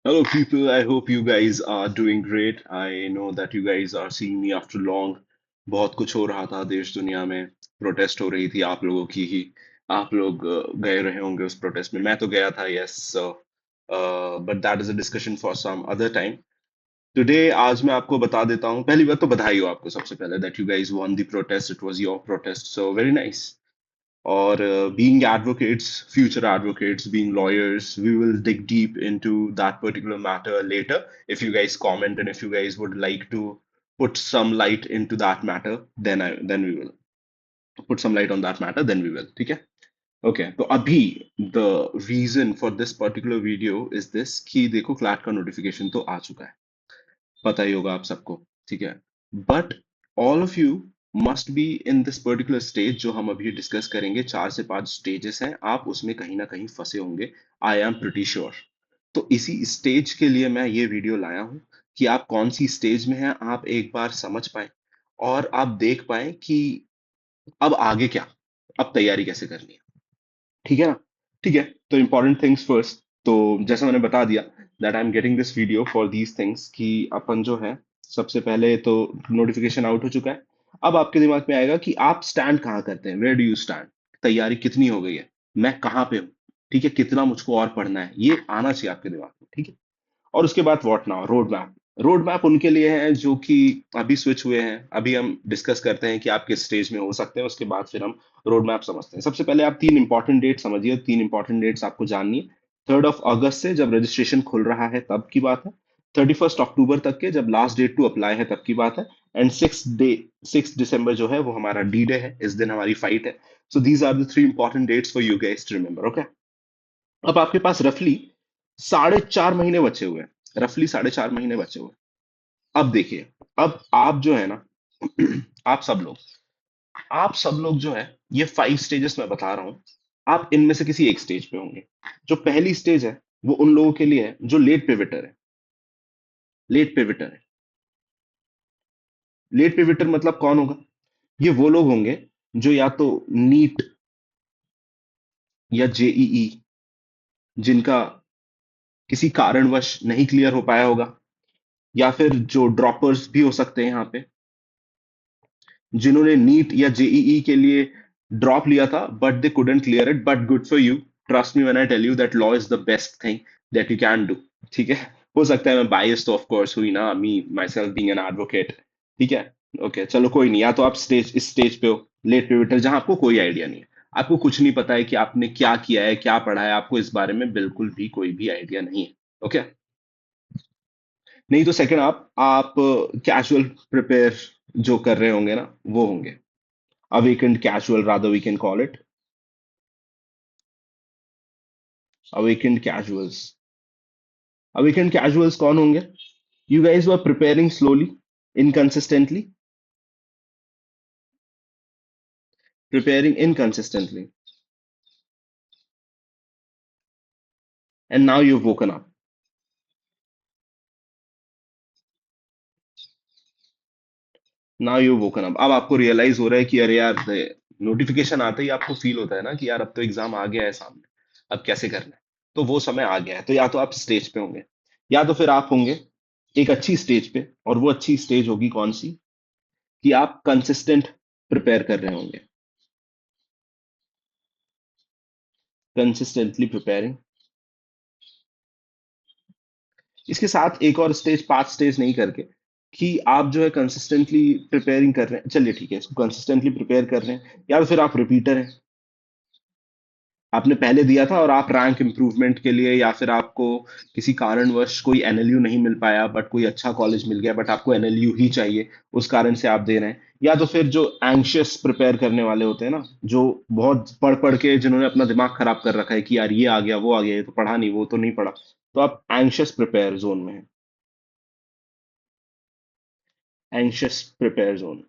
Hello, people. I hope you guys are doing great. I know that you guys are seeing me after long. बहुत कुछ हो रहा था देश दुनिया में, प्रोटेस्ट हो रही थी आप लोगों की ही। आप लोग गए रहे होंगे उस प्रोटेस्ट में, मैं तो गया था, yes. But that is a discussion for some other time. Today आज मैं आपको बता देता हूँ, पहली बात तो बधाई हो आपको सबसे पहले that you guys won the protest, it was your protest, so very nice. Or being advocates, future advocates, being lawyers, we will dig deep into that particular matter later. If you guys comment and if you guys would like to put some light into that matter, then we will put some light on that matter. Then we will. ठीक है? Okay. तो अभी the reason for this particular video is this कि देखो CLAT का notification तो आ चुका है, पता ही होगा आप सबको, ठीक है। But all of you must be in this particular stage जो हम अभी डिस्कस करेंगे, 4 से 5 स्टेजेस हैं, आप उसमें कहीं ना कहीं फंसे होंगे, आई एम प्रिटी श्योर। तो इसी स्टेज के लिए मैं ये वीडियो लाया हूं कि आप कौन सी स्टेज में हैं, आप एक बार समझ पाए और आप देख पाए कि अब आगे क्या, अब तैयारी कैसे करनी है, ठीक है ना। ठीक है, तो इंपॉर्टेंट थिंग्स फर्स्ट। तो जैसा मैंने बता दिया that I am getting this video for these things कि अपन जो है, सबसे पहले तो नोटिफिकेशन आउट हो चुका है। अब आपके दिमाग में आएगा कि आप स्टैंड कहाँ करते हैं, वेयर डू यू स्टैंड, तैयारी कितनी हो गई है, मैं कहाँ पे हूँ, ठीक है, कितना मुझको और पढ़ना है, ये आना चाहिए आपके दिमाग में, ठीक है। और उसके बाद what now, road map. Road map उनके लिए है जो कि अभी स्विच हुए हैं, अभी हम डिस्कस करते हैं कि आप किस स्टेज में हो सकते हैं, उसके बाद फिर हम रोड मैप समझते हैं। सबसे पहले आप 3 इंपॉर्टेंट डेट समझिए, 3 इंपॉर्टेंट डेट्स आपको जाननी है। 3 अगस्त से जब रजिस्ट्रेशन खुल रहा है तब की बात है, 31 अक्टूबर तक के जब लास्ट डेट टू अप्लाई है तब की बात है, एंड 6 दिसंबर जो है वो हमारा डी डे है, इस दिन हमारी फाइट है। So these are the 3 important dates for you guys to remember, okay. अब आपके पास रफली 4.5 महीने बचे हुए हैं, रफली 4.5 महीने बचे हुए हैं। अब देखिए, अब आप जो है ना आप सब लोग आप सब लोग जो है, ये 5 स्टेजेस मैं बता रहा हूं, आप इनमें से किसी एक स्टेज पे होंगे। जो पहली स्टेज है वो उन लोगों के लिए है जो लेट पिविटर है। लेट पिविटर है, लेट पिविटर मतलब कौन होगा? ये वो लोग होंगे जो या तो नीट या जेईई, जिनका किसी कारणवश नहीं क्लियर हो पाया होगा, या फिर जो ड्रॉपर्स भी हो सकते हैं यहाँ पे, जिन्होंने नीट या जेईई के लिए ड्रॉप लिया था but they couldn't clear it, but good for you. Trust me when I tell you that law is the best thing that you can do, ठीक है। हो सकता है मैं बायस तो ऑफ कोर्स हुई ना, me myself being an advocate, ठीक है। ओके, चलो कोई नहीं, या तो आप इस स्टेज पे हो, लेट पिविटर, जहां आपको कोई आइडिया नहीं है, आपको कुछ नहीं पता है कि आपने क्या किया है, क्या पढ़ा है, आपको इस बारे में बिल्कुल भी कोई भी आइडिया नहीं है, ओके। नहीं तो सेकंड, आप कैजुअल प्रिपेयर जो कर रहे होंगे ना, वो होंगे awakened casual, rather we can call it awakened casuals। awakened casuals कौन होंगे? You guys were preparing slowly, inconsistently, preparing inconsistently, and now you've woken up। now you've woken up, अब आपको रियलाइज हो रहा है कि अरे यार, नोटिफिकेशन आते ही आपको फील होता है ना कि यार अब तो एग्जाम आ गया है सामने, अब कैसे करना है। तो वो समय आ गया है, तो या तो आप स्टेज पे होंगे, या तो फिर आप होंगे एक अच्छी स्टेज पे, और वो अच्छी स्टेज होगी कौन सी, कि आप कंसिस्टेंट प्रिपेयर कर रहे होंगे, कंसिस्टेंटली प्रिपेयरिंग। इसके साथ एक और स्टेज, 5 स्टेज नहीं करके, कि आप जो है कंसिस्टेंटली प्रिपेयरिंग कर रहे हैं, चलिए ठीक है, इसको कंसिस्टेंटली प्रिपेयर कर रहे हैं, या तो फिर आप रिपीटर हैं, आपने पहले दिया था और आप रैंक इंप्रूवमेंट के लिए, या फिर आपको किसी कारणवश कोई एनएलयू नहीं मिल पाया बट कोई अच्छा कॉलेज मिल गया बट आपको एनएलयू ही चाहिए, उस कारण से आप दे रहे हैं। या तो फिर जो एंग्शियस प्रिपेयर करने वाले होते हैं ना, जो बहुत पढ़ पढ़ के जिन्होंने अपना दिमाग खराब कर रखा है कि यार ये आ गया वो आ गया, ये तो पढ़ा नहीं वो तो नहीं पढ़ा, तो आप एंग्शियस प्रिपेयर जोन में हैं, एंग्शियस प्रिपेयर जोन।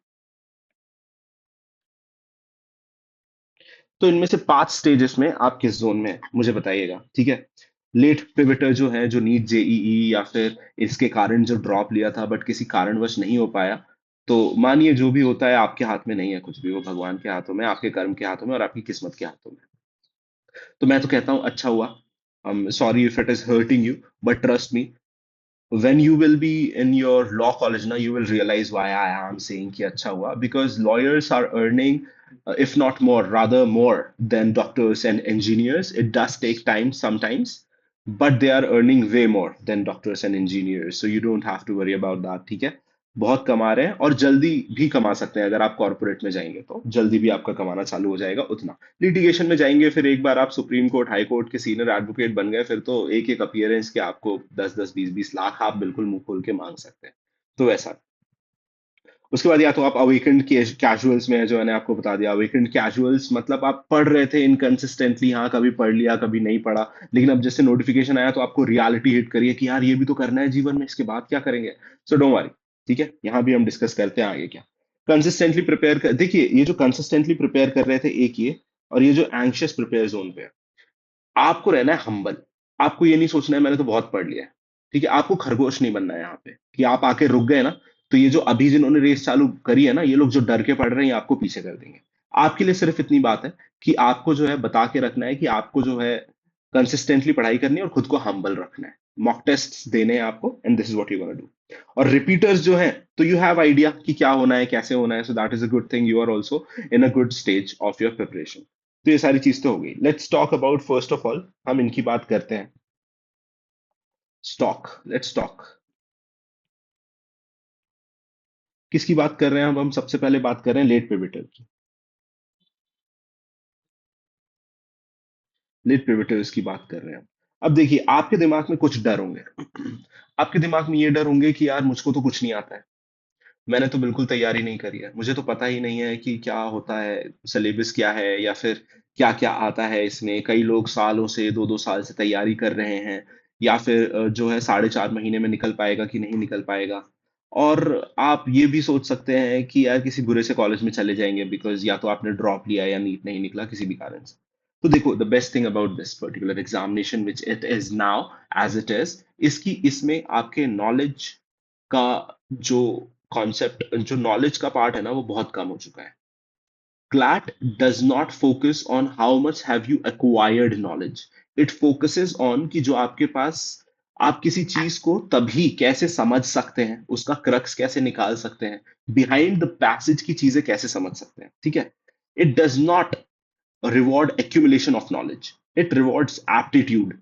तो इनमें से 5 स्टेजेस में आप किस जोन में हैं मुझे बताइएगा, ठीक है। लेट पिविटर जो है, जो नीट जेईई या फिर इसके कारण जो ड्रॉप लिया था बट किसी कारणवश नहीं हो पाया, तो मानिए जो भी होता है आपके हाथ में नहीं है कुछ भी, वो भगवान के हाथों में, आपके कर्म के हाथों में और आपकी किस्मत के हाथों में। तो मैं तो कहता हूँ अच्छा हुआ, Sorry if it is hurting you, but trust me, when you will be in your law college now, you will realize why I am saying कि अच्छा हुआ, because lawyers are earning, if not more, rather more than doctors and engineers. It does take time sometimes, but they are earning way more than doctors and engineers, so you don't have to worry about that. ठीक है, बहुत कमा रहे हैं और जल्दी भी कमा सकते हैं। अगर आप कॉर्पोरेट में जाएंगे तो जल्दी भी आपका कमाना चालू हो जाएगा उतना। लिटिगेशन में जाएंगे, फिर एक बार आप सुप्रीम कोर्ट हाई कोर्ट के सीनियर एडवोकेट बन गए, फिर तो एक एक अपीयरेंस के आपको 10-10 20-20 लाख आप बिल्कुल मुंह खोल के मांग सकते हैं। तो वैसा। उसके बाद या तो आप अवेकेंड कैजुअल्स में है, जो मैंने आपको बता दिया। अवेकेंड कैजुअल्स मतलब आप पढ़ रहे थे इनकंसिस्टेंटली, हाँ कभी पढ़ लिया कभी नहीं पढ़ा, लेकिन अब जैसे नोटिफिकेशन आया तो आपको रियलिटी हिट करिए कि यार ये भी तो करना है जीवन में, इसके बाद क्या करेंगे। सो डोंट वरी, ठीक है, यहाँ भी हम डिस्कस करते हैं आगे क्या। कंसिस्टेंटली प्रिपेयर कर, देखिए ये जो कंसिस्टेंटली प्रिपेयर कर रहे थे एक ये, और ये जो एंग्शियस प्रिपेयर जोन पे है, आपको रहना है हम्बल। आपको ये नहीं सोचना है मैंने तो बहुत पढ़ लिया है, ठीक है। आपको खरगोश नहीं बनना है यहाँ पे कि आप आके रुक गए ना, तो ये जो अभी जिन्होंने रेस चालू करी है ना, ये लोग जो डर के पढ़ रहे हैं ये आपको पीछे कर देंगे। आपके लिए सिर्फ इतनी बात है कि आपको जो है बता के रखना है कि आपको जो है कंसिस्टेंटली पढ़ाई करनी है और खुद को हम्बल रखना है। मॉक टेस्ट देने हैं आपको, and this is what you gonna do. और रिपीटर्स जो हैं, तो यू हैव आइडिया कि क्या होना है कैसे होना है, so that is a good thing, you are also in a good stage of your preparation. तो ये सारी चीज तो हो गई। Let's talk about, first of all हम इनकी बात करते हैं। Stock, let's talk. किसकी बात कर रहे हैं हम सबसे पहले बात कर रहे हैं लेट पिविटर की। लेट पिविटर्स की बात कर रहे हैं हम। अब देखिए, आपके दिमाग में कुछ डर होंगे। आपके दिमाग में ये डर होंगे कि यार मुझको तो कुछ नहीं आता है, मैंने तो बिल्कुल तैयारी नहीं करी है, मुझे तो पता ही नहीं है कि क्या होता है, सिलेबस क्या है, या फिर क्या क्या आता है इसमें। कई लोग सालों से 2-2 साल से तैयारी कर रहे हैं, या फिर जो है 4.5 महीने में निकल पाएगा कि नहीं निकल पाएगा। और आप ये भी सोच सकते हैं कि यार किसी बुरे से कॉलेज में चले जाएंगे, बिकॉज या तो आपने ड्रॉप लिया या नीट नहीं निकला किसी भी कारण से। तो देखो, the best thing about this particular examination which it is now as it is, इसकी इसमें आपके नॉलेज का जो कॉन्सेप्ट, जो नॉलेज का पार्ट है ना, वो बहुत कम हो चुका है। CLAT does not focus on how much have you acquired knowledge. It focuses on कि जो आपके पास, आप किसी चीज को तभी कैसे समझ सकते हैं, उसका क्रक्स कैसे निकाल सकते हैं, बिहाइंड द पैसेज की चीजें कैसे समझ सकते हैं, ठीक है। It does not reward accumulation of knowledge, it rewards aptitude.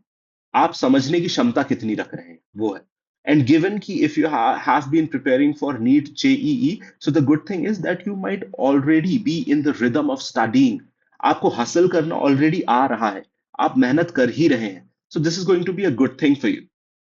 आप समझने की क्षमता कितनी रख रहे हैं वो है। एंड गिवन कि if you have been preparing for NEET JEE, so the good thing is that you might already be in the rhythm of studying. आपको हासिल करना ऑलरेडी आ रहा है, आप मेहनत कर ही रहे हैं, so this is going to be a good thing for you.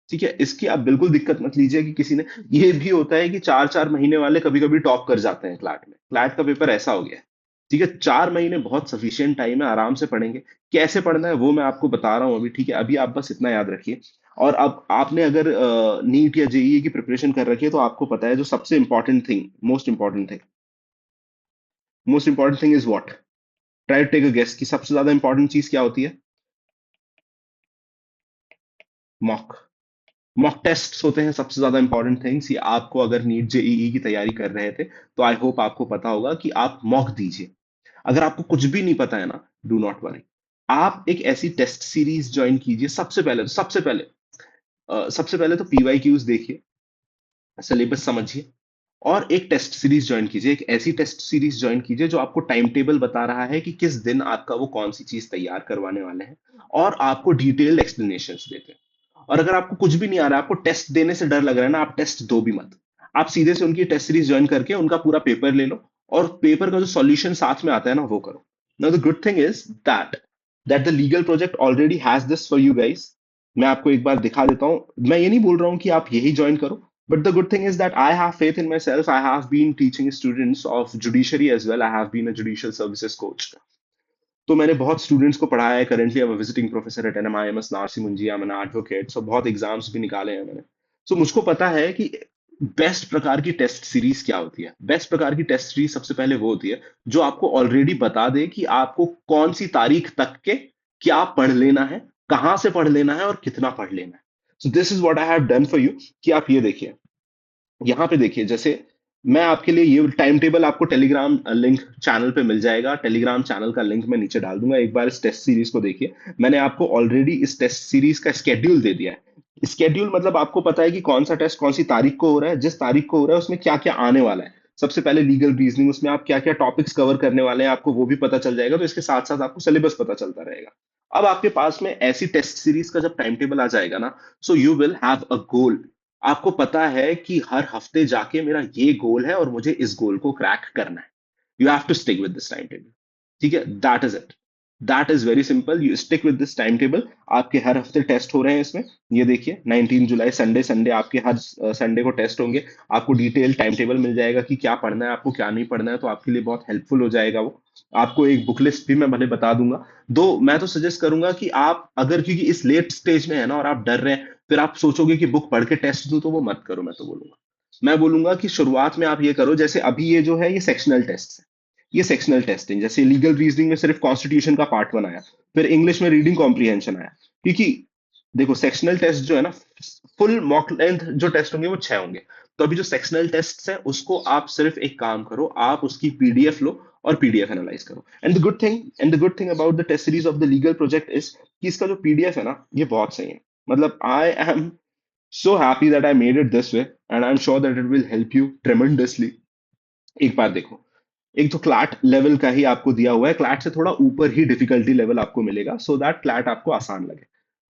ठीक है, इसकी आप बिल्कुल दिक्कत मत लीजिए कि किसी ने, ये भी होता है कि 4-4 महीने वाले कभी कभी टॉप कर जाते हैं क्लैट में। क्लैट का पेपर ऐसा हो गया है, ठीक है। 4 महीने बहुत सफिशियंट टाइम है, आराम से पढ़ेंगे। कैसे पढ़ना है वो मैं आपको बता रहा हूँ अभी, ठीक है। अभी आप बस इतना याद रखिए। और अब आपने अगर नीट या जेईई की प्रिपरेशन कर रखी है, तो आपको पता है जो सबसे important thing, most important thing is what. Try to take a guess कि सबसे ज्यादा इंपॉर्टेंट चीज क्या होती है। मॉक मॉक टेस्ट होते हैं सबसे ज्यादा इंपॉर्टेंट थिंग्स। ये आपको अगर नीट जेईई की तैयारी कर रहे थे, तो आई होप आपको पता होगा कि आप मॉक दीजिए। अगर आपको कुछ भी नहीं पता है ना, डू नॉट वरी। आप एक ऐसी टेस्ट सीरीज ज्वाइन कीजिए। सबसे पहले तो पीवाई क्यूज देखिए, सिलेबस समझिए, और एक टेस्ट सीरीज ज्वाइन कीजिए। एक ऐसी टेस्ट सीरीज ज्वाइन कीजिए जो आपको टाइम टेबल बता रहा है कि किस दिन आपका वो कौन सी चीज तैयार करवाने वाले हैं, और आपको डिटेल्ड एक्सप्लेनेशंस देते हैं। और अगर आपको कुछ भी नहीं आ रहा है, आपको टेस्ट देने से डर लग रहा है ना, आप टेस्ट दो भी मत। आप सीधे से उनकी टेस्ट सीरीज ज्वाइन करके उनका पूरा पेपर ले लो, और पेपर का जो सॉल्यूशन साथ में आता है ना, वो करो। Now the good thing is that the legal project already has this for you guys. मैं आपको एक बार दिखा देता हूं। मैं ये नहीं बोल रहा हूं कि आप यही ज्वाइन करो, but the good thing is that I have faith in myself. I have been teaching students of judiciary as well. I have been a judicial services coach. तो मैंने बहुत स्टूडेंट्स को पढ़ाया है। Currently I am visiting professor at NMIMS Narsee Monjee, I am an advocate. So बहुत exams भी निकाले हैं मैंने। सो मुझको पता है कि बेस्ट प्रकार की टेस्ट सीरीज क्या होती है। बेस्ट प्रकार की टेस्ट सीरीज सबसे पहले वो होती है जो आपको ऑलरेडी बता दे कि आपको कौन सी तारीख तक के क्या पढ़ लेना है, कहाँ से पढ़ लेना है, और कितना पढ़ लेना है। सो this is what I have done for you. कि आप ये देखिए, यहां पे देखिए, जैसे मैं आपके लिए ये टाइम टेबल आपको टेलीग्राम लिंक चैनल पे मिल जाएगा। टेलीग्राम चैनल का लिंक मैं नीचे डाल दूंगा। एक बार इस टेस्ट सीरीज को देखिए। मैंने आपको ऑलरेडी इस टेस्ट सीरीज का स्केड्यूल दे दिया है। स्केड्यूल मतलब आपको पता है कि कौन सा टेस्ट कौन सी तारीख को हो रहा है, जिस तारीख को हो रहा है उसमें क्या क्या आने वाला है। सबसे पहले लीगल रीजनिंग, उसमें आप क्या क्या टॉपिक्स कवर करने वाले हैं आपको वो भी पता चल जाएगा। तो इसके साथ साथ आपको सिलेबस पता चलता रहेगा। अब आपके पास में ऐसी टेस्ट सीरीज का जब टाइम टेबल आ जाएगा ना, so you will have a goal. आपको पता है कि हर हफ्ते जाके मेरा ये गोल है और मुझे इस गोल को क्रैक करना है। You have to stick with this time table. ठीक है, that is it. That is very simple, you stick with this time table. आपके हर हफ्ते टेस्ट हो रहे हैं इसमें। ये देखिए 19 जुलाई संडे संडे आपके हर संडे को टेस्ट होंगे। आपको डिटेल टाइम टेबल मिल जाएगा कि क्या पढ़ना है आपको क्या नहीं पढ़ना है, तो आपके लिए बहुत हेल्पफुल हो जाएगा वो। आपको एक बुक लिस्ट भी मैं भले बता दूंगा। दो मैं तो सजेस्ट करूंगा कि आप अगर, क्योंकि इस लेट स्टेज में है ना और आप डर रहे हैं, फिर आप सोचोगे कि बुक पढ़ के टेस्ट दूं, तो वो मत करो। मैं तो बोलूंगा, मैं बोलूंगा कि शुरुआत में आप ये करो। जैसे अभी ये जो है ये सेक्शनल टेस्ट है। ये सेक्शनल टेस्टिंग, जैसे लीगल रीजनिंग में सिर्फ कॉन्स्टिट्यूशन का पार्ट बनाया, फिर इंग्लिश में रीडिंग कॉम्प्रिहेंशन आया। क्योंकि देखो सेक्शनल टेस्ट जो है ना, फुल मॉक लेंथ जो टेस्ट होंगे वो 6 होंगे। तो अभी जो सेक्शनल टेस्ट है उसको आप सिर्फ एक काम करो, आप उसकी पीडीएफ लो और पीडीएफ एनालाइज करो। And the good thing about the test series of the legal project is कि इसका जो पीडीएफ है ना ये बहुत सही है। मतलब I am so happy that I made it this way, and I'm sure that it will help you tremendously. एक बार देखो, एक तो क्लैट लेवल का ही आपको दिया हुआ है, क्लैट से थोड़ा ऊपर ही डिफिकल्टी लेवल आपको मिलेगा, सो दैट क्लैट आपको आसान लगे।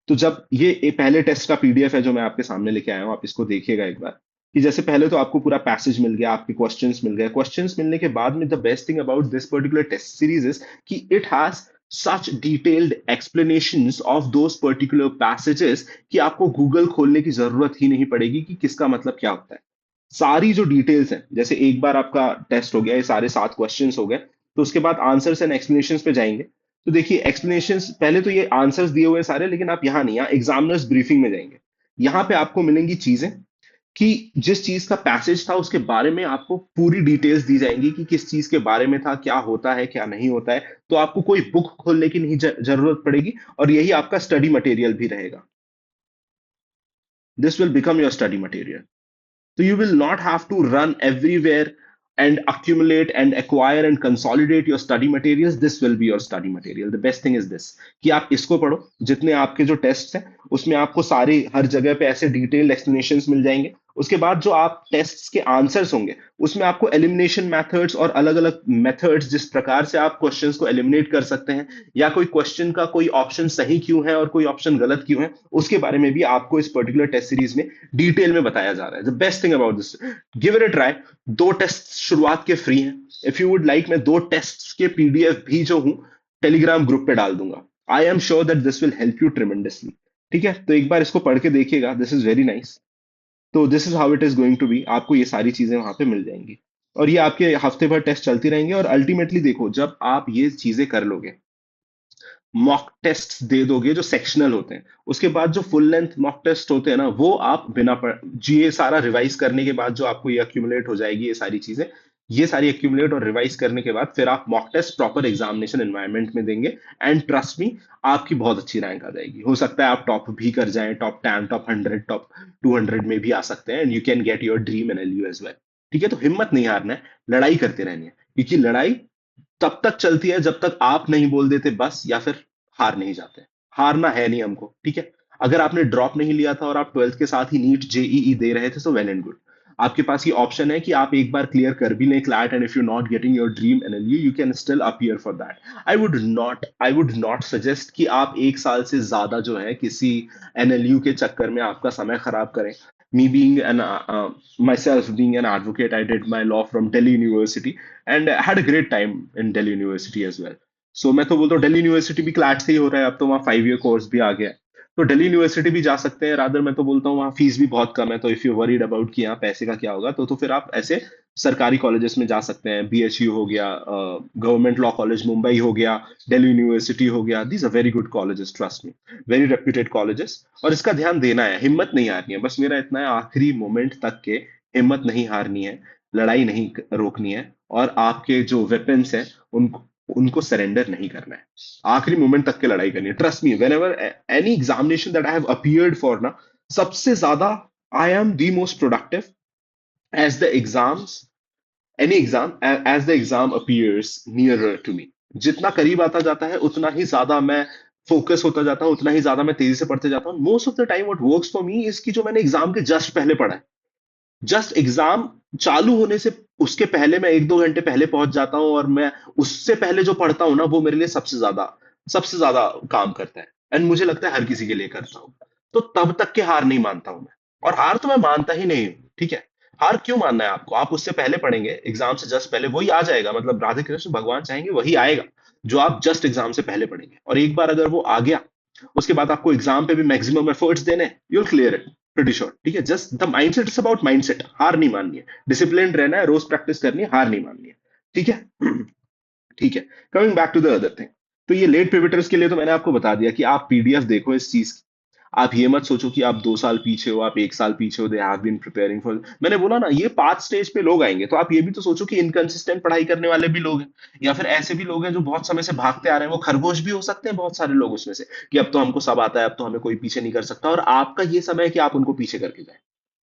तो जब ये पहले टेस्ट का पीडीएफ है जो मैं आपके सामने लेके आया हूँ, आप इसको देखिएगा एक बार। कि जैसे पहले तो आपको पूरा पैसेज मिल गया, आपके क्वेश्चंस मिल गए। क्वेश्चंस मिलने के बाद में the best thing about this particular test series is कि it has such detailed explanations of those particular passages कि आपको गूगल खोलने की जरूरत ही नहीं पड़ेगी कि किसका मतलब क्या होता है। सारी जो डिटेल्स हैं, जैसे एक बार आपका टेस्ट हो गया, ये सारे 7 क्वेश्चंस हो गए, तो उसके बाद आंसर्स एंड एक्सप्लेनेशंस पे जाएंगे। तो देखिए एक्सप्लेनेशंस पहले तो ये आंसर्स दिए हुए हैं सारे, लेकिन आप यहाँ नहीं, यहाँ एग्जामिनर्स ब्रीफिंग में जाएंगे। यहाँ पे आपको मिलेंगी चीजें कि जिस चीज का पैसेज था उसके बारे में आपको पूरी डिटेल्स दी जाएंगी कि किस चीज के बारे में था, क्या होता है क्या नहीं होता है। तो आपको कोई बुक खोलने की नहीं जरूरत पड़ेगी, और यही आपका स्टडी मटेरियल भी रहेगा। This will become your study material. So you will not have to run everywhere and accumulate and acquire and consolidate your study materials. This will be your study material. The best thing is this कि आप इसको पढ़ो। जितने आपके जो test हैं उसमें आपको सारे हर जगह पे ऐसे डिटेल्ड एक्सप्लेनेशंस मिल जाएंगे। उसके बाद जो आप टेस्ट्स के आंसर्स होंगे उसमें आपको एलिमिनेशन मेथड्स और अलग अलग मेथड्स, जिस प्रकार से आप क्वेश्चंस को एलिमिनेट कर सकते हैं, या कोई क्वेश्चन का कोई ऑप्शन सही क्यों है और कोई ऑप्शन गलत क्यों है, उसके बारे में भी आपको इस पर्टिकुलर टेस्ट सीरीज में डिटेल में बताया जा रहा है। The best thing about this, give it a try. 2 test शुरुआत के फ्री हैं। इफ यू वुड लाइक, मैं 2 टेस्ट के पीडीएफ भी जो हूँ टेलीग्राम ग्रुप पे डाल दूंगा। I am sure that this will help you tremendously. ठीक है, तो एक बार इसको पढ़ के देखिएगा, दिस इज वेरी नाइस। तो this is how it is going to be. आपको ये सारी चीजें वहां पे मिल जाएंगी, और ये आपके हफ्ते भर टेस्ट चलती रहेंगे। और अल्टीमेटली देखो, जब आप ये चीजें कर लोगे, मॉक टेस्ट दे दोगे जो सेक्शनल होते हैं, उसके बाद जो फुल लेंथ मॉक टेस्ट होते हैं ना, वो आप बिना जी, ये सारा रिवाइज करने के बाद जो आपको ये अक्यूमुलेट हो जाएगी ये सारी चीजें, ये सारी अक्यूमुलेट और रिवाइज करने के बाद फिर आप mock test proper examination environment में देंगे। एंड ट्रस्ट मी, आपकी बहुत अच्छी रैंक आ जाएगी। हो सकता है आप टॉप भी कर जाएं, टॉप 10, टॉप 100, टॉप 200 में भी आ सकते हैं, and you can get your dream NLU as well. ठीक है, तो हिम्मत नहीं हारना है, लड़ाई करते रहनी है। क्योंकि लड़ाई तब तक चलती है जब तक आप नहीं बोल देते बस, या फिर हार नहीं जाते। हारना है नहीं हमको, ठीक है। अगर आपने ड्रॉप नहीं लिया था और आप ट्वेल्थ के साथ ही नीट जेईई दे रहे थे, सो वेल एंड गुड। आपके पास ये ऑप्शन है कि आप एक बार क्लियर कर भी लें CLAT, and if you not getting your dream NLU, you can still appear for that. I would not suggest कि आप 1 साल से ज्यादा जो है किसी एनएलयू के चक्कर में आपका समय खराब करें। Me being an myself being an advocate, I did my law from Delhi University, and I had a great time in Delhi University as well. So मैं तो बोलता हूँ, दिल्ली यूनिवर्सिटी भी क्लैट से ही हो रहा है, अब तो वहाँ 5 ईयर कोर्स भी आ गया है। तो दिल्ली यूनिवर्सिटी भी जा सकते हैं। रादर मैं तो बोलता हूँ वहाँ फीस भी बहुत कम है, तो इफ यू वरीड अबाउट कि यहाँ पैसे का क्या होगा, तो फिर आप ऐसे सरकारी कॉलेजेस में जा सकते हैं। बीएचयू हो गया, गवर्नमेंट लॉ कॉलेज मुंबई हो गया, दिल्ली यूनिवर्सिटी हो गया। These are very good colleges, trust me, very reputed colleges. और इसका ध्यान देना है, हिम्मत नहीं हारनी है। बस मेरा इतना है, आखिरी मोमेंट तक के हिम्मत नहीं हारनी है, लड़ाई नहीं रोकनी है, और आपके जो वेपन्स हैं उनको उनको सरेंडर नहीं करना है। आखिरी मोमेंट तक के लड़ाई करनी है। Trust me, whenever any examination that I have appeared for ना, सबसे ज्यादा I am the most productive as the exams any exam, as the exam appears nearer to me, जितना करीब आता जाता है उतना ही ज्यादा मैं फोकस होता जाता हूँ, उतना ही ज्यादा मैं तेजी से पढ़ते जाता हूँ। Most of the time what works for me is कि जो मैंने एग्जाम के जस्ट पहले पढ़ा है, जस्ट एग्जाम चालू होने से उसके पहले मैं 1-2 घंटे पहले पहुंच जाता हूँ, और मैं उससे पहले जो पढ़ता हूँ ना वो मेरे लिए सबसे ज्यादा काम करता है। एंड मुझे लगता है हर किसी के लिए करता हूँ। तो तब तक के हार नहीं मानता हूं मैं, और हार तो मैं मानता ही नहीं हूं, ठीक है। हार क्यों मानना है आपको? आप उससे पहले पढ़ेंगे, एग्जाम से जस्ट पहले वही आ जाएगा, मतलब राधे कृष्ण भगवान चाहेंगे वही आएगा जो आप जस्ट एग्जाम से पहले पढ़ेंगे। और एक बार अगर वो आ गया, उसके बाद आपको एग्जाम पे भी मैक्सिमम एफर्ट्स देने, you'll clear it pretty sure, ठीक है। Just the mindset is about mindset, हार नहीं माननी है, डिसिप्लिन रहना है, रोज प्रैक्टिस करनी है, हार नहीं माननी है, ठीक है। ठीक है। Coming back to the other thing, तो ये लेट पिविटर्स के लिए तो मैंने आपको बता दिया कि आप पीडीएफ देखो इस चीज की। आप ये मत सोचो कि आप 2 साल पीछे हो, आप 1 साल पीछे हो, they have been preparing for, मैंने बोला ना ये 5 स्टेज पे लोग आएंगे, तो आप ये भी तो सोचो कि इनकंसिस्टेंट पढ़ाई करने वाले भी लोग हैं, या फिर ऐसे भी लोग हैं जो बहुत समय से भागते आ रहे हैं, वो खरगोश भी हो सकते हैं बहुत सारे लोग उसमें से, कि अब तो हमको सब आता है, अब तो हमें कोई पीछे नहीं कर सकता, और आपका ये समय है कि आप उनको पीछे करके जाए,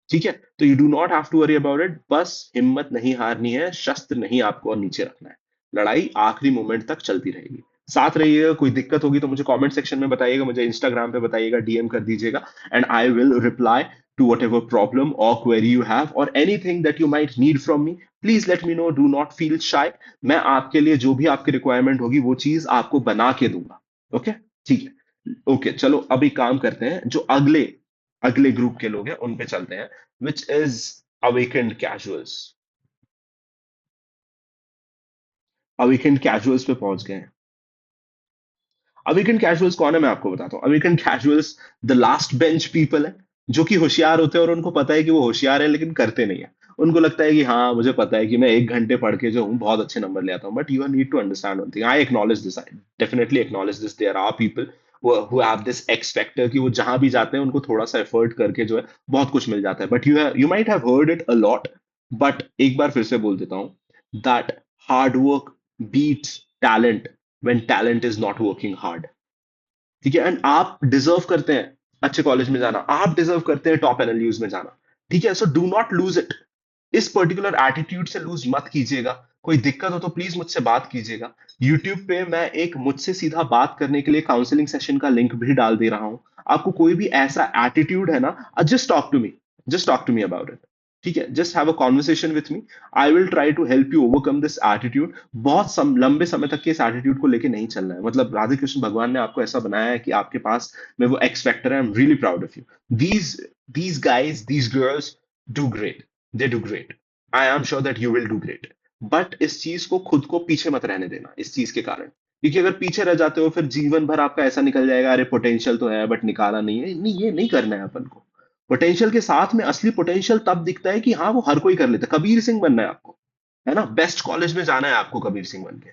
ठीक है। तो you do not have to worry about it, बस हिम्मत नहीं हारनी है, शस्त्र नहीं आपको और नीचे रखना है, लड़ाई आखिरी मोमेंट तक चलती रहेगी। साथ रहिएगा, कोई दिक्कत होगी तो मुझे कमेंट सेक्शन में बताइएगा, मुझे इंस्टाग्राम पे बताइएगा, डीएम कर दीजिएगा, and I will reply to whatever problem और क्वेरी यू हैव, और anything that you might need from me, please let me know, do not feel shy. मैं आपके लिए जो भी आपकी रिक्वायरमेंट होगी वो चीज आपको बना के दूंगा। ओके, ठीक है। ओके, चलो अभी काम करते हैं, जो अगले अगले ग्रुप के लोग हैं उन पे चलते हैं, which is awakened casuals। awakened casuals पे पहुंच गए हैं। अवेकेंड कैजुअल्स कौन है मैं आपको बताता हूँ। Awakened casuals the last bench people है, जो कि होशियार होते हैं और उनको पता है कि वो होशियार है लेकिन करते नहीं है। उनको लगता है कि हाँ मुझे पता है कि मैं 1 घंटे पढ़ के जो हूँ बहुत अच्छे नंबर ले आता हूँ, but you need to understand one thing, I acknowledge this, I definitely acknowledge this, there are people who have this X factor कि वो जहां भी जाते हैं उनको थोड़ा सा एफर्ट करके जो है बहुत कुछ मिल जाता है, but you might have heard it a lot, but एक बार फिर से बोल देता हूँ, that hard work beats talent when talent is not working hard, ठीक है। एंड आप डिजर्व करते हैं अच्छे कॉलेज में जाना, आप डिजर्व करते हैं टॉप एनएलयूज में जाना, ठीक है। So do not lose it, इस पर्टिकुलर एटीट्यूड से लूज मत कीजिएगा। कोई दिक्कत हो तो प्लीज मुझसे बात कीजिएगा। यूट्यूब पे मैं एक मुझसे सीधा बात करने के लिए काउंसलिंग सेशन का लिंक भी डाल दे रहा हूं। आपको कोई भी ऐसा एटीट्यूड है ना, just talk to me, just talk to me about it, ठीक है। Just have a conversation with me, I will try to help you overcome this attitude. लंबे समय तक के इस एटीट्यूड को लेके नहीं चलना है, मतलब राधे कृष्ण भगवान ने आपको ऐसा बनाया है कि आपके पास में वो एक्स फैक्टर है। I am really proud of you. these these guys, these girls do great, they do great, I am sure that you will do great, but इस चीज को खुद को पीछे मत रहने देना इस चीज के कारण, क्योंकि अगर पीछे रह जाते हो फिर जीवन भर आपका ऐसा निकल जाएगा, अरे पोटेंशियल तो है बट निकाला नहीं है, नहीं ये नहीं करना है अपन को। पोटेंशियल के साथ में असली पोटेंशियल तब दिखता है कि हाँ वो हर कोई कर लेता है। कबीर सिंह बनना है आपको, है ना, बेस्ट कॉलेज में जाना है आपको कबीर सिंह बन के,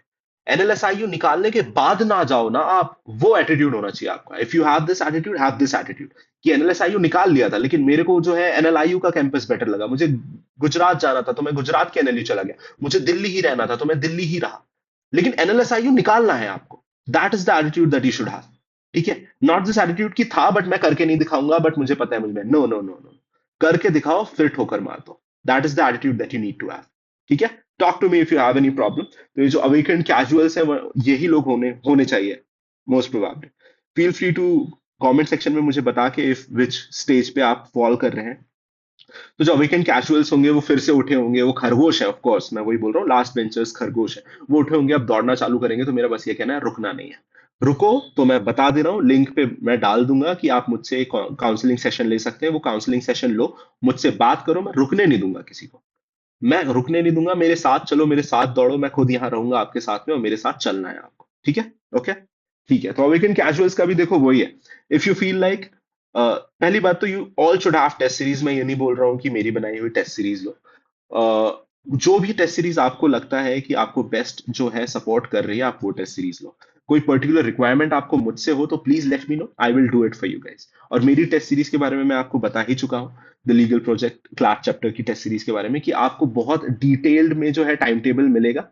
एनएलएसआईयू निकालने के बाद ना जाओ ना आप, वो एटीट्यूड होना चाहिए आपका। If you have this attitude, have this attitude कि एनएलएसआईयू निकाल लिया था लेकिन मेरे को जो है एनएलआईयू का कैंपस बेटर लगा, मुझे गुजरात जाना था तो मैं गुजरात के एनएलयू चला गया, मुझे दिल्ली ही रहना था तो मैं दिल्ली ही रहा, लेकिन एनएलएसआईयू निकालना है आपको। That is the attitude that you should have, ठीक है। नॉट दिस एटीट्यूड की था बट मैं करके नहीं दिखाऊंगा, बट मुझे पता है मुझ में, नो नो नो नो, करके दिखाओ फिर ठोकर मार दो। That is the attitude that you need to have, ठीक है। Talk to me if you have any problem. तो ये जो अवेकेंड कैजुअल्स है यही लोग होने होने चाहिए most probably. Feel free to comment section में मुझे बता के इफ विच स्टेज पे आप फॉल कर रहे हैं। तो जो वीकेंड कैजुअल्स होंगे वो फिर से उठे होंगे, वो खरगोश है, ऑफ कोर्स मैं वही बोल रहा हूँ, लास्ट बेंचर्स खरगोश है, वो उठे होंगे अब दौड़ना चालू करेंगे। तो मेरा बस ये कहना है रुकना नहीं है, रुको तो मैं बता दे रहा हूँ, लिंक पे मैं डाल दूंगा कि आप मुझसे काउंसलिंग सेशन ले सकते हैं, वो काउंसलिंग सेशन लो, मुझसे बात करो, मैं रुकने नहीं दूंगा किसी को, मैं रुकने नहीं दूंगा, मेरे साथ चलो, मेरे साथ दौड़ो, मैं खुद यहाँ रहूंगा आपके साथ में और मेरे साथ चलना है आपको, ठीक है। ओके, ठीक है। तो वीकेंड कैजुअल्स का भी देखो वही है, इफ यू फील लाइक, पहली बात तो you all should have test series. मैं ये नहीं बोल रहा हूँ कि मेरी बनाई हुई टेस्ट सीरीज लो, जो भी टेस्ट सीरीज आपको लगता है कि आपको बेस्ट जो है सपोर्ट कर रही है, आप वो टेस्ट सीरीज लो। कोई पर्टिकुलर रिक्वायरमेंट आपको मुझसे हो तो please let me no, I will do it for you guys. और मेरी टेस्ट सीरीज के बारे में मैं आपको बता ही चुका हूँ, the legal project class chapter की टेस्ट सीरीज के बारे में, कि आपको बहुत डिटेल्ड में जो है टाइम टेबल मिलेगा,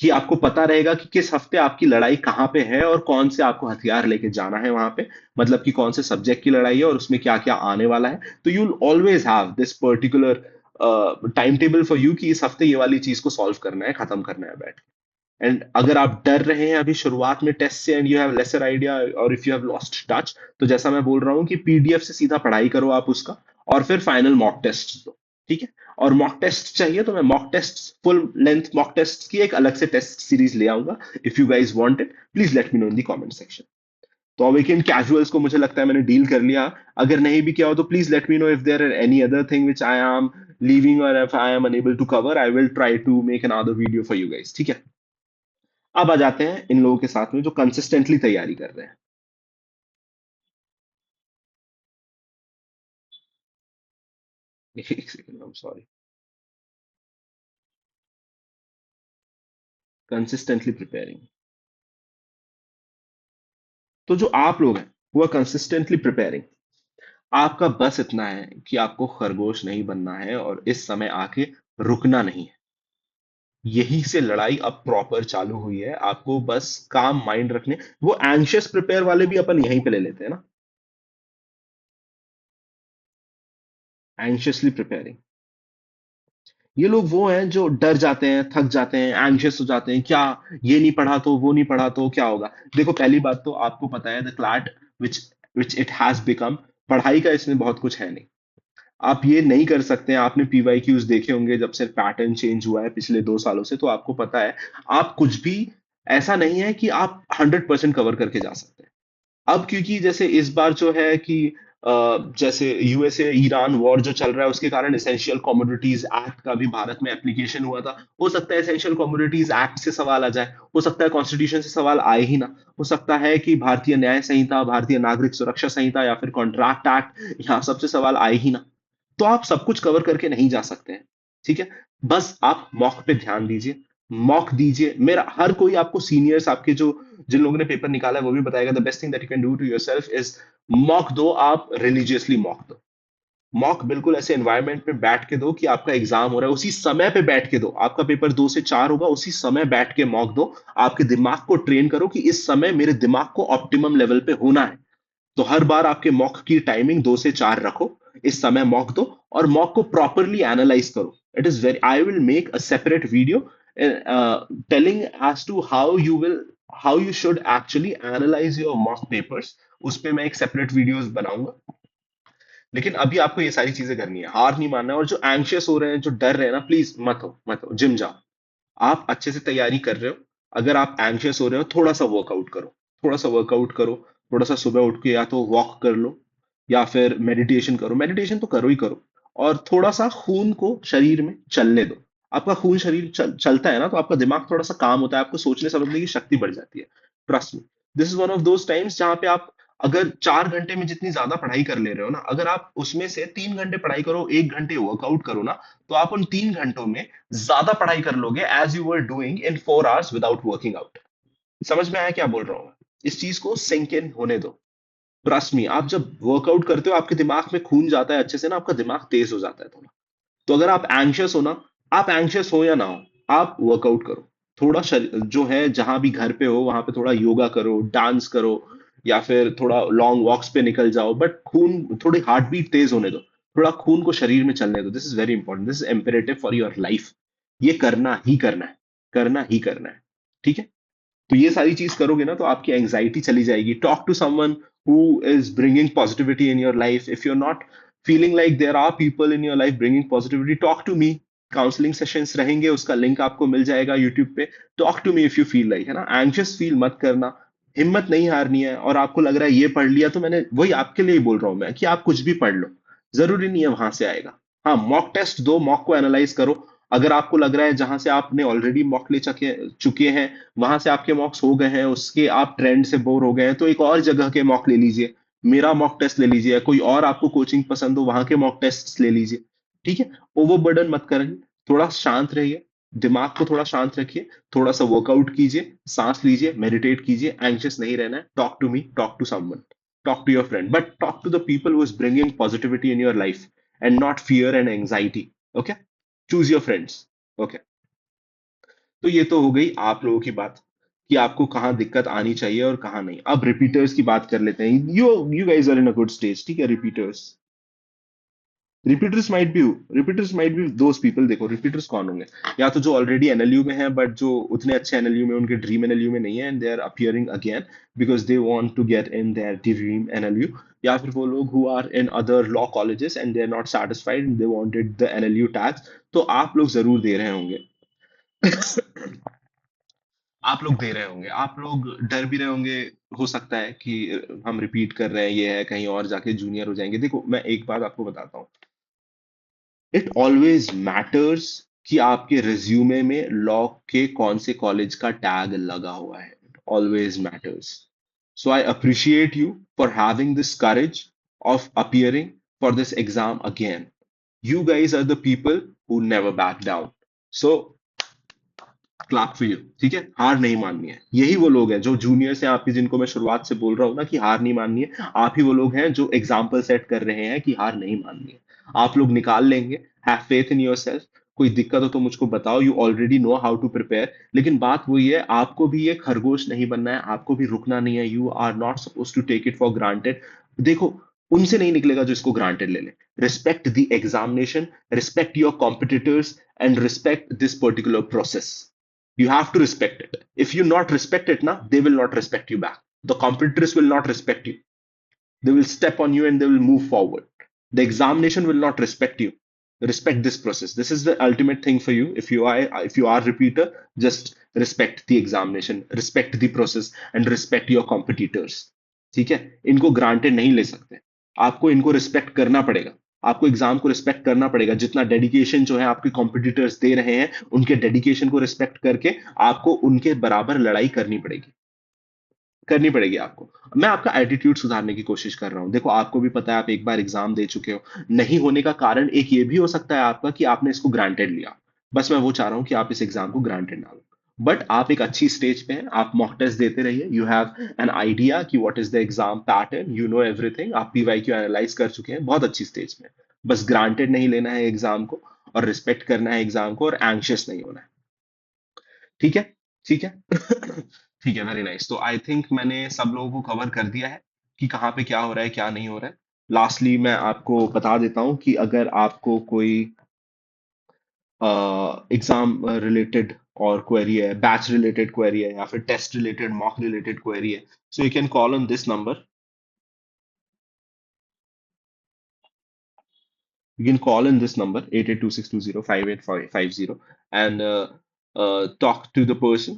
कि आपको पता रहेगा कि किस हफ्ते आपकी लड़ाई कहाँ पे है और कौन से आपको हथियार लेके जाना है वहां पे, मतलब कि कौन से सब्जेक्ट की लड़ाई है और उसमें क्या क्या आने वाला है। तो you always have this particular time table for you कि इस हफ्ते ये वाली चीज को सॉल्व करना है, खत्म करना है बैठ के। एंड अगर आप डर रहे हैं अभी शुरुआत में टेस्ट से and you have lesser idea और if you have lost touch, तो जैसा मैं बोल रहा हूँ कि पीडीएफ से सीधा पढ़ाई करो आप उसका, और फिर फाइनल मॉक टेस्ट दो। ठीक है। और मॉक टेस्ट चाहिए तो मैं mock test, full length mock test की एक अलग से टेस्ट सीरीज ले आऊंगा। If you guys want it, please let me know in the comment section. तो वीकेंड कैजुअल्स को मुझे लगता है मैंने डील कर लिया। अगर नहीं भी किया हो तो please let me know if there are any other thing which I am leaving, और if I am unable to cover I will try to make another video for you guys. ठीक है। अब आ जाते हैं इन लोगों के साथ में जो कंसिस्टेंटली तैयारी कर रहे हैं। एक second, I am sorry. Consistently preparing. तो जो आप लोग हैं वो आर कंसिस्टेंटली प्रिपेयरिंग। आपका बस इतना है कि आपको खरगोश नहीं बनना है और इस समय आके रुकना नहीं है। यही से लड़ाई अब प्रॉपर चालू हुई है। आपको बस काम माइंड रखने, वो एंशियस प्रिपेयर वाले भी अपन यहीं पे ले लेते हैं ना, एंशियसली प्रिपेयरिंग। ये लोग वो हैं जो डर जाते हैं, थक जाते हैं, एंशियस हो जाते हैं, क्या ये नहीं पढ़ा तो वो नहीं पढ़ा तो क्या होगा। देखो पहली बात तो आपको पता है the CLAT which which it has become, पढ़ाई का इसमें बहुत कुछ है नहीं। आप ये नहीं कर सकते हैं। आपने पीवाई क्यूज देखे होंगे जब से पैटर्न चेंज हुआ है पिछले 2 सालों से, तो आपको पता है आप कुछ भी, ऐसा नहीं है कि आप 100% कवर करके जा सकते हैं। अब क्योंकि जैसे इस बार जो है कि जैसे यूएसए ईरान वॉर जो चल रहा है उसके कारण एसेंशियल कमोडिटीज एक्ट का भी भारत में एप्लीकेशन हुआ था। हो सकता है एसेंशियल कमोडिटीज एक्ट से सवाल आ जाए, हो सकता है कॉन्स्टिट्यूशन से सवाल आए ही ना, हो सकता है कि भारतीय न्याय संहिता, भारतीय नागरिक सुरक्षा संहिता या फिर कॉन्ट्रैक्ट एक्ट, यहाँ सबसे सवाल आए ही ना। तो आप सब कुछ कवर करके नहीं जा सकते हैं। ठीक है। बस आप मॉक पे ध्यान दीजिए, मॉक दीजिए। मेरा हर कोई आपको सीनियर्स आपके जो, जिन लोगों ने पेपर निकाला है वो भी बताएगा the best thing that you can do to yourself is mock दो। आप रिलीजियसली मॉक दो। मॉक बिल्कुल ऐसे एनवायरनमेंट में बैठ के दो कि आपका एग्जाम हो रहा है उसी समय पे बैठ के दो। आपका पेपर 2 से 4 होगा, उसी समय बैठ के मॉक दो। आपके दिमाग को ट्रेन करो कि इस समय मेरे दिमाग को ऑप्टिमम लेवल पे होना है। तो हर बार आपके मॉक की टाइमिंग 2 से 4 रखो, इस समय मॉक दो और मॉक को प्रॉपरली एनालाइज करो। It is very, I will make a separate video telling as to how you should actually analyse your mock papers. उस पे मैं एक सेपरेट वीडियोस बनाऊंगा। लेकिन अभी आपको ये सारी चीजें करनी है, हार नहीं मानना है। और जो एंशियस हो रहे हैं, जो डर रहे हैं ना, प्लीज मत हो, जिम जाओ। आप अच्छे से तैयारी कर रहे हो, अगर आप एंशियस हो रहे हो थोड़ा सा वर्कआउट करो, थोड़ा सा वर्कआउट करो। थोड़ा सा सुबह उठ के या तो वॉक कर लो या फिर मेडिटेशन करो। मेडिटेशन तो करो ही करो। और थोड़ा सा खून को शरीर में चलने दो। आपका खून शरीर चलता है ना, तो आपका दिमाग थोड़ा सा काम होता है, आपको सोचने समझने की शक्ति बढ़ जाती है। Trust me, this is one of those times जहां पे आप, अगर 4 घंटे में जितनी ज्यादा पढ़ाई कर ले रहे हो ना, अगर आप उसमें से 3 घंटे पढ़ाई करो, 1 घंटे वर्कआउट करो ना, तो आप उन 3 घंटों में ज्यादा पढ़ाई कर लोगे as you were doing in 4 hours without working out. समझ में आया क्या बोल रहा हूँ मैं? इस चीज को सिंक इन होने दो। ट्रस्ट मी, आप जब वर्कआउट करते हो आपके दिमाग में खून जाता है अच्छे से ना, आपका दिमाग तेज हो जाता है थोड़ा। तो अगर आप एंशियस हो ना, आप एंशियस हो या ना हो, आप वर्कआउट करो। थोड़ा जो है, जहां भी घर पे हो वहां पे थोड़ा योगा करो, डांस करो, या फिर थोड़ा लॉन्ग वॉक्स पे निकल जाओ, बट खून, थोड़ी हार्ट बीट तेज होने दो। थोड़ा खून को शरीर में चलने दो। This is very important, this is imperative for your life. ये करना ही करना है, करना ही करना है। ठीक है। तो ये सारी चीज करोगे ना तो आपकी एंग्जाइटी चली जाएगी। Talk to someone who is bringing positivity in your life. If you are not feeling like there are people in your life bringing positivity, talk to me. Counselling sessions रहेंगे, उसका लिंक आपको मिल जाएगा YouTube पे। Talk to me if you feel like, है ना, anxious feel मत करना। हिम्मत नहीं हारनी है। और आपको लग रहा है ये पढ़ लिया, तो मैंने वही आपके लिए ही बोल रहा हूं मैं कि आप कुछ भी पढ़ लो, जरूरी नहीं है वहां से आएगा। हाँ, मॉक टेस्ट दो, मॉक को एनालाइज करो। अगर आपको लग रहा है जहां से आपने ऑलरेडी मॉक ले चुके चुके हैं, वहां से आपके मॉक्स हो गए हैं, उसके आप ट्रेंड से बोर हो गए हैं, तो एक और जगह के मॉक ले लीजिए। मेरा मॉक टेस्ट ले लीजिए, कोई और आपको कोचिंग पसंद हो वहां के मॉक टेस्ट ले लीजिए। ठीक है। ओवरबर्डन मत करिए, थोड़ा शांत रहिए, दिमाग को थोड़ा शांत रखिए। थोड़ा सा वर्कआउट कीजिए, सांस लीजिए, मेडिटेट कीजिए। एंशियस नहीं रहना है। Talk to me, talk to someone, talk to your friend, but talk to the people who is bringing positivity in your life and not fear and anxiety. Okay, choose your friends. Okay, तो ये तो हो गई आप लोगों की बात कि आपको कहाँ दिक्कत आनी चाहिए और कहाँ नहीं। अब रिपीटर्स की बात कर लेते हैं। You you guys are in a good stage. ठीक है, repeaters. Repeaters might be those people. देखो रिपीटर्स कौन होंगे? या तो जो ऑलरेडी एनएलयू में है बट जो उतने अच्छे एनएलयू में, उनके ड्रीम एनएलयू में नहीं है, and they are appearing again because they want to get in their dream NLU. या फिर वो लोग who are in other law colleges and they are not satisfied, they wanted the NLU tags. तो आप लोग जरूर दे रहे होंगे। आप लोग दे रहे होंगे, आप लोग डर भी रहे होंगे। हो सकता है कि हम रिपीट कर रहे हैं, ये है कहीं और जाके जूनियर हो जाएंगे। देखो मैं एक बात आपको बताता हूँ, इट ऑलवेज मैटर्स कि आपके रिज्यूमे में लॉ के कौन से कॉलेज का टैग लगा हुआ है। It always matters. So I appreciate you for having this courage of appearing for this exam again. You guys are the people who never back down. So clap for you. ठीक है, हार नहीं माननी है। यही वो लोग हैं जो जूनियर से आपकी, जिनको मैं शुरुआत से बोल रहा हूँ ना कि हार नहीं माननी है, आप ही वो लोग हैं जो एग्जाम्पल सेट कर रहे हैं कि हार नहीं माननी है। आप लोग निकाल लेंगे। Have faith in yourself. कोई दिक्कत हो तो मुझको बताओ, you already know how to prepare. लेकिन बात वही है, आपको भी ये खरगोश नहीं बनना है, आपको भी रुकना नहीं है। You are not suppose to take it for granted. देखो, उनसे नहीं निकलेगा जो इसको ग्रांटेड ले ले। Respect the examination, respect your competitors, and respect this particular process. You have to respect it. If you not respect it, na, they will not respect you back. The competitors will not respect you. They will step on you and they will move forward. The examination will not respect you. Respect this process. This is the ultimate thing for you. If you are repeater, just respect the examination, respect the process, and respect your competitors. ठीक है, इनको granted नहीं ले सकते। आपको इनको respect करना पड़ेगा। आपको एग्जाम को रिस्पेक्ट करना पड़ेगा। जितना डेडिकेशन जो है आपके कॉम्पिटिटर्स दे रहे हैं, उनके डेडिकेशन को रिस्पेक्ट करके आपको उनके बराबर लड़ाई करनी पड़ेगी आपको। मैं आपका एटीट्यूड सुधारने की कोशिश कर रहा हूँ। देखो आपको भी पता है, आप एक बार एग्जाम दे चुके हो। नहीं होने का कारण एक ये भी हो सकता है आपका कि आपने इसको ग्रांटेड लिया। बस मैं वो चाह रहा हूँ कि आप इस एग्जाम को ग्रांटेड ना लो। बट आप एक अच्छी स्टेज पे हैं, आप मॉक टेस्ट देते रहिए। यू हैव एन आइडिया कि what is the exam pattern, you know everything. आप पीवाई क्यू एनालाइज कर चुके हैं, बहुत अच्छी स्टेज पे हैं। बस ग्रांटेड नहीं लेना है एग्जाम को, और रिस्पेक्ट करना है एग्जाम को, और एंग्शियस नहीं होना है। ठीक है, ठीक है। ठीक है, वेरी नाइस। तो आई थिंक मैंने सब लोगों को कवर कर दिया है कि कहाँ पे क्या हो रहा है, क्या नहीं हो रहा है। लास्टली मैं आपको बता देता हूँ कि अगर आपको कोई एग्जाम रिलेटेड और क्वेरी है, बैच रिलेटेड क्वेरी है, या फिर test related, mock related query है, so you can call on this number. You can call in this number 8826205850 and talk to the person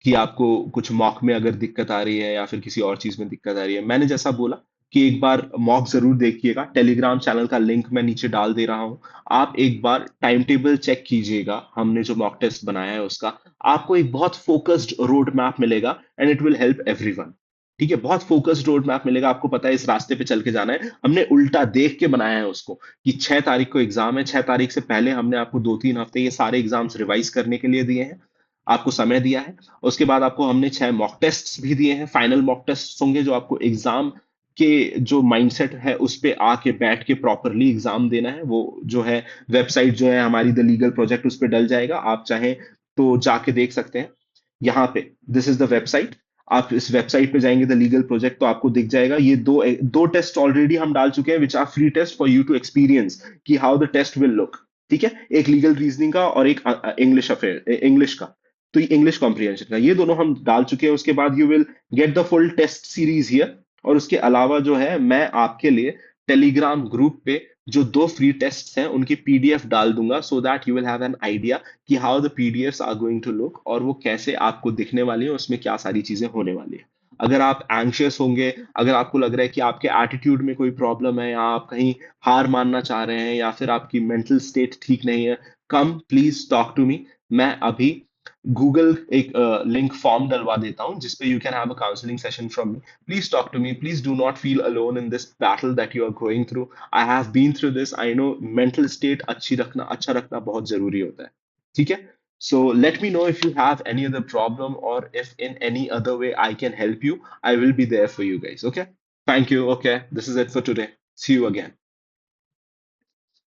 कि आपको कुछ मॉक में अगर दिक्कत आ रही है या फिर किसी और चीज में दिक्कत आ रही है। मैंने जैसा बोला कि एक बार मॉक जरूर देखिएगा। टेलीग्राम चैनल का लिंक मैं नीचे डाल दे रहा हूँ। आप एक बार टाइम टेबल चेक कीजिएगा, हमने जो मॉक टेस्ट बनाया है उसका। आपको एक बहुत फोकस्ड रोड मैप मिलेगा and it will help everyone. ठीक है, बहुत फोकस्ड रोड मैप मिलेगा। आपको पता है इस रास्ते पे चल के जाना है। हमने उल्टा देख के बनाया है उसको कि 6 तारीख को एग्जाम है, 6 तारीख से पहले हमने आपको 2-3 हफ्ते ये सारे एग्जाम्स रिवाइज करने के लिए दिए हैं, आपको समय दिया है। उसके बाद आपको हमने 6 मॉक टेस्ट भी दिए हैं। फाइनल मॉक टेस्ट होंगे जो आपको एग्जाम के जो माइंडसेट है उस पे आके बैठ के प्रॉपरली एग्जाम देना है। वो जो है वेबसाइट जो है हमारी द लीगल प्रोजेक्ट, उस पे डल जाएगा। आप चाहें तो जाके देख सकते हैं यहाँ पे। This is the website. आप इस वेबसाइट पे जाएंगे द लीगल प्रोजेक्ट, तो आपको दिख जाएगा ये दो दो टेस्ट ऑलरेडी हम डाल चुके हैं, which are free test for you to experience कि how the test will look. ठीक है, एक लीगल रीजनिंग का और एक इंग्लिश अफेयर, इंग्लिश का। तो ये इंग्लिश कॉम्प्रिहेंशन का, ये दोनों हम डाल चुके हैं। उसके बाद you will get the full test series here. और उसके अलावा जो है, मैं आपके लिए टेलीग्राम ग्रुप पे जो 2 फ्री टेस्ट हैं उनकी पीडीएफ डाल दूंगा, so that you will have an idea कि how the PDFs are going to look, और वो कैसे आपको दिखने वाली है, उसमें क्या सारी चीजें होने वाली है। अगर आप एंग्शियस होंगे, अगर आपको लग रहा है कि आपके एटीट्यूड में कोई प्रॉब्लम है, या आप कहीं हार मानना चाह रहे हैं, या फिर आपकी मेंटल स्टेट ठीक नहीं है, come please talk to me. मैं अभी गूगल एक लिंक फॉर्म डलवा देता हूं जिसपे you can have a counselling session from me. Please talk to me, please do not feel alone in this battle that you are going through. I have been through this, I know mental state अच्छा रखना बहुत जरूरी होता है। ठीक है, so let me know if you have any other problem, or if in any other way I can help you. I will be there for you guys. Okay, thank you. Okay, this is it for today. See you again.